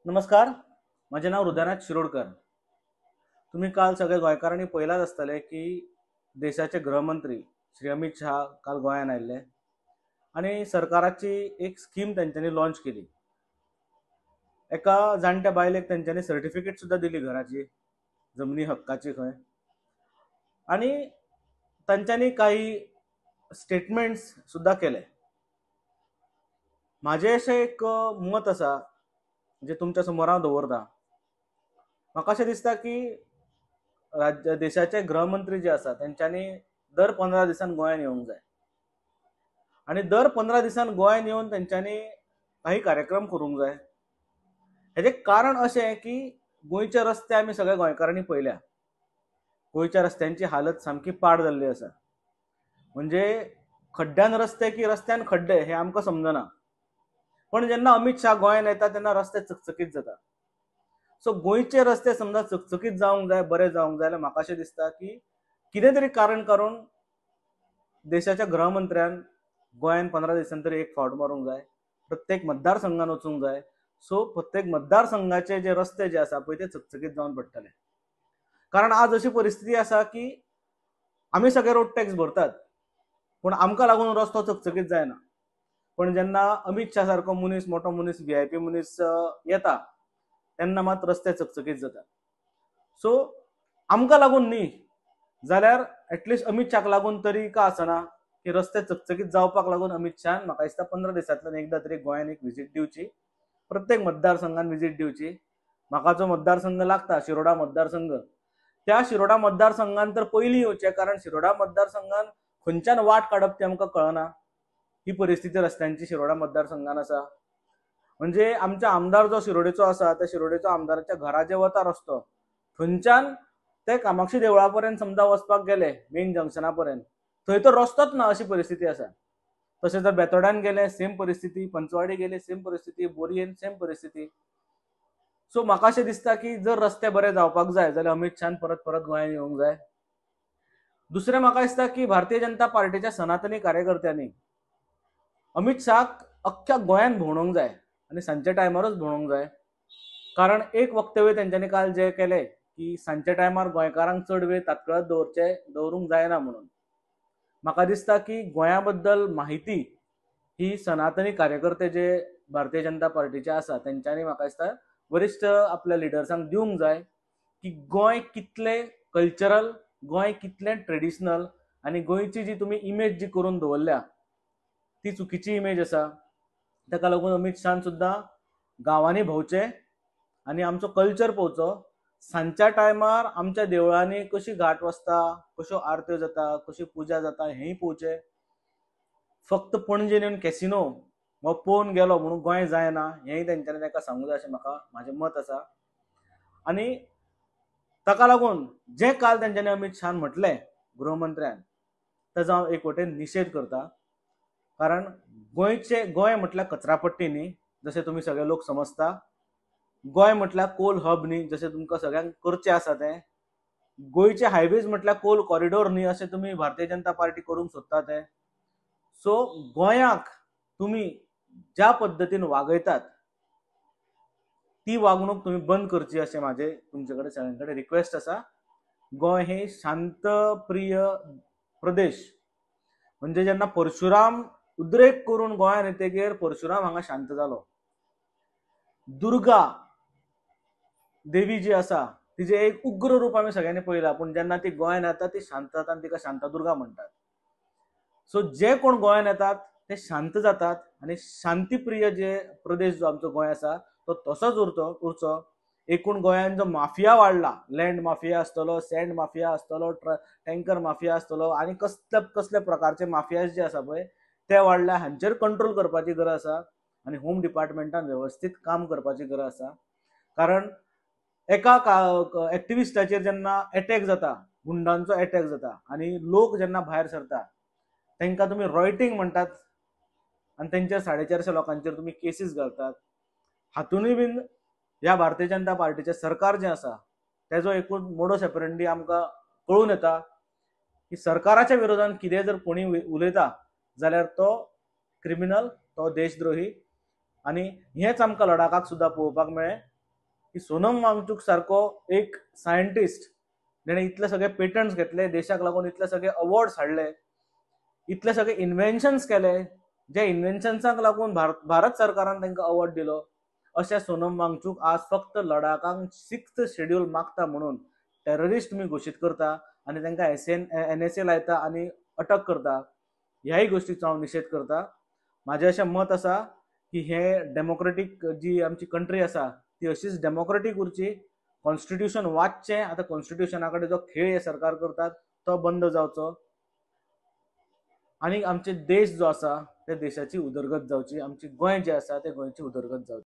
नमस्कार. माझे नाव हृदयनाथ शिरोडकर. तुम्ही काल सगळे गोंयकारांनी पळयलाच आसतले की देशाचे गृहमंत्री श्री अमित शहा काल गोंयान आयिल्ले आणि सरकाराची एक स्कीम तेंच्यांनी लॉन्च केली. एका जाणट्या बायलेक तेंच्यांनी सर्टिफिकेट सुद्धा दिली घराची, जमनी हक्काची खंय. आणि तांच्यांनी काही स्टेटमेंट्स सुद्धा केले. माझे अशें एक मत आसा जे तुमच्या समोर हांव दवरता. म्हाका अशें दिसता की देशाचे गृहमंत्री जे आसा तेंच्यांनी दर 15 दिसान गोंयान येवंक जाय आणि दर 15 दिसान गोंयान येवन तेंच्यांनी काही कार्यक्रम करूंक जाय. हेजें कारण अशें की गोंयचे रस्ते आमी सगळे गोंयकारांनी पळयल्या. गोंयच्या रस्त्यांची हालत सामकी पाड जाल्ली आसा. म्हणजे खड्ड्यान रस्ते की रस्त्यान खड्डे हे आमकां समजना. पण जेन्ना अमित शहा गोंयान येता तेन्ना रस्ते चकचकीत जाता. सो गोंयचे रस्ते समजा चकचकीत जावंक जाय, बरे जावंक जाय जाल्यार म्हाका अशें दिसता की कितें तरी कारण करून देशाच्या गृहमंत्र्यान गोंयान 15 दिसान तरी एक फावट मारूंक जाय. प्रत्येक मतदारसंघान वचूंक जाय. सो प्रत्येक मतदारसंघाचे जे रस्ते जे आसा पळय ते चकचकीत जावन पडटले. कारण आज अशी परिस्थिती आसा की आमी सगळे रोड टॅक्स भरतात, पूण आमकां लागून रस्तो चकचकीत जायना. पण जेन्ना अमित शहा सारको मनीस, मोठो मनीस, VIP मनीस येता तेन्ना मात रस्ते चकचकीत जातात. सो आमकां लागून न्ही जाल्यार एटलिस्ट अमित शहाक लागून तरी का आसना की रस्ते चकचकीत जावपाक लागून अमित शहान म्हाका दिसता 15 दिसांतल्यान एकदा तरी गोंयान एक व्हिजीट दिवची. प्रत्येक मतदारसंघान व्हिजीट दिवची. म्हाका जो मतदारसंघ लागता शिरोडा मतदारसंघ, त्या शिरोडा मतदारसंघान तर पयलीं येवचें, कारण शिरोडा मतदारसंघान खंयच्यान वाट काडप ती आमकां कळना. ही परिस्थिती रस्त्यांची शिरोडा मतदारसंघान आसा. म्हणजे आमचे आमदार जो शिरोडेचो आसा त्या शिरोडेचो आमदाराच्या घरा जे वता रस्तो थंयच्यान ते कामाक्षी देवळा पर्यंत समजा वचपाक गेले मेन जंक्शना पर्यंत, थंय तर रस्तोच ना अशी परिस्थिती आसा. तशें जर बेतोड्यान गेले सेम परिस्थिती, पंचवाडी गेले सेम परिस्थिती, बोरयेन सेम परिस्थिती. सो म्हाका अशें दिसता की जर रस्ते बरे जावपाक जाय जाल्यार अमित शहान परत परत गोंयान येवंक जाय. दुसरें म्हाका दिसता की भारतीय जनता पार्टीच्या सनातनी कार्यकर्त्यांनी अमित शहाक अख्ख्या गोंयान भोंवडोवंक जाय आणि सांजच्या टायमारूच भोंवडोवंक जाय. कारण एक वक्तव्य तेंच्यांनी काल जे केले की सांजच्या टायमार गोंयकारांक चड वेळ तातकळत दवरूंक जायना म्हणून. म्हाका दिसता की गोंया बद्दल माहिती ही सनातनी कार्यकर्ते जे भारतीय जनता पार्टीचे आसा तेंच्यांनी म्हाका दिसता वरिष्ठ आपल्या लिडर्सांक दिवंक जाय की गोंय कितलें कल्चरल, गोंय कितलें ट्रेडिशनल आनी गोंयची जी तुमी इमेज जी करून दवरल्या ती चुकीची इमेज आसा. ताका लागून अमित शहान सुद्दां गांवांनी भोंवचे आनी आमचो कल्चर पळोवचो. सांजच्या टायमार आमच्या देवळांनी कशी घाट वसता, कश्यो आरत्यो जाता, कशी पुजा जाता हेंय पळोवचें. फक्त पणजेन येवन कॅसिनो हो पळोवन गेलो म्हणून गोंय जायना हेंय तेंच्यांनी ताका सांगूंक जाय अशें म्हाजें मत आसा. आनी ताका लागून जें काल तेंच्यांनी अमित शहान म्हटलें गृहमंत्र्यान ताचो हांव एक वटेन निशेध करता. कारण गोंय म्हटल्यार कचरापट्टी न्ही जशें तुमी सगळे लोक समजता. गोंय म्हटल्यार कोल हब न्ही जशें तुमकां सगळ्यांक करचें आसा तें. गोंयचे हायवेज म्हटल्यार कोल कॉरिडोर न्ही अशें तुमी भारतीय जनता पार्टी करूंक सोदता तें. सो गोंयाक तुमी ज्या पद्दतीन वागयतात ती वागणूक तुमी बंद करची अशें म्हाजें तुमचे कडेन सगळ्यां कडेन रिक्वेस्ट आसा. गोंय हे शांतप्रिय प्रदेश. म्हणजे जेन्ना परशुराम उद्रेक करून गोंयान येतकीर परशुराम हांगा शांत जालो. दुर्गा देवी जी आसा तिजें एक उग्र रूप आमी सगळ्यांनी पळयलां, पूण जेन्ना ती गोंयान येता ती शांत जाता आनी तिका शांतादुर्गा म्हणटात. सो जे कोण गोंयान येतात ते शांत जातात आनी शांतीप्रिय जे प्रदेश जो आमचो गोंय आसा तो तसोच उरचो. एकूण गोंयान जो माफिया वाडला, लँड माफिया आसतलो, सँड माफिया आसतलो, टँकर माफिया आसतलो आनी कसले कसले प्रकारचे माफियाज जे आसा पळय ते वाडल्या. हांचेर कंट्रोल करपाची गरज आसा आनी होम डिपार्टमेंटान वेवस्थीत काम करपाची गरज आसा. कारण एका एक्टिविस्टाचेर जेन्ना एटॅक जाता, गुंडांचो एटॅक जाता आनी लोक जेन्ना भायर सरता तांकां तुमी रॉयटिंग म्हणटात आनी तेंचेर 450 लोकांचेर तुमी केसीस घालतात. हातूनय बीन ह्या भारतीय जनता पार्टीचें सरकार जें आसा तेजो एकूण मोडस ऑपरंडी आमकां कळून येता की सरकाराच्या विरोधान कितें जर कोणी उलयता जाल्यार तो क्रिमिनल, तो देशद्रोही. आनी हेंच आमकां लडाखाक सुद्दां पळोवपाक मेळ्ळें की सोनम वांगचूक सारको एक सायंटिस्ट जेणे इतले सगळे पेटंट्स घेतले, देशाक लागून इतले सगळे अवॉर्ड्स हाडले, इतले सगळे इन्व्हेन्शन्स केले, जे इन्व्हेन्शन्साक लागून भारत सरकारान तांकां अवॉर्ड दिलो, अशे सोनम वांगचूक आज फक्त लडाखाक 6th शेड्यूल मागता म्हणून टेररिस्ट मी घोषित करता आणि तांकां NSA लायता आणि अटक करता. ह्याही गोष्टीचो हांव निशेध करता. माझे अशें मत आसा की हे डेमोक्रेटीक जी आमची कंट्री आसा ती अशीच डेमोक्रेटीक उरची. कॉन्स्टिट्यूशन वाचचें. आता कॉन्स्टिट्यूशना कडेन जो खेळ हे सरकार करतात तो बंद जावचो आणि आमचे देश जो आसा त्या देशाची उदरगत जावची. आमची गोंय जे आसा ते गोंयची उदरगत जावची.